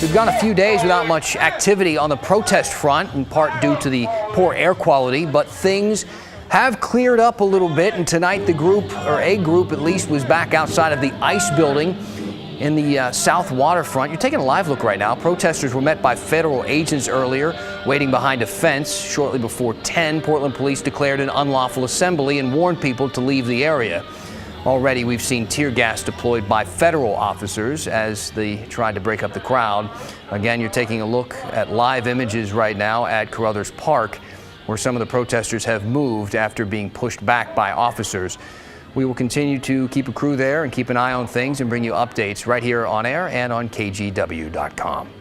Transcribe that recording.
We've gone a few days without much activity on the protest front, in part due to the poor air quality, but things have cleared up a little bit, and tonight the group, or a group at least, was back outside of the ICE building in the south waterfront. You're taking a live look right now. Protesters were met by federal agents earlier, waiting behind a fence. Shortly before 10, Portland police declared an unlawful assembly and warned people to leave the area. Already, we've seen tear gas deployed by federal officers as they tried to break up the crowd. Again, you're taking a look at live images right now at Carruthers Park, where some of the protesters have moved after being pushed back by officers. We will continue to keep a crew there and keep an eye on things and bring you updates right here on air and on KGW.com.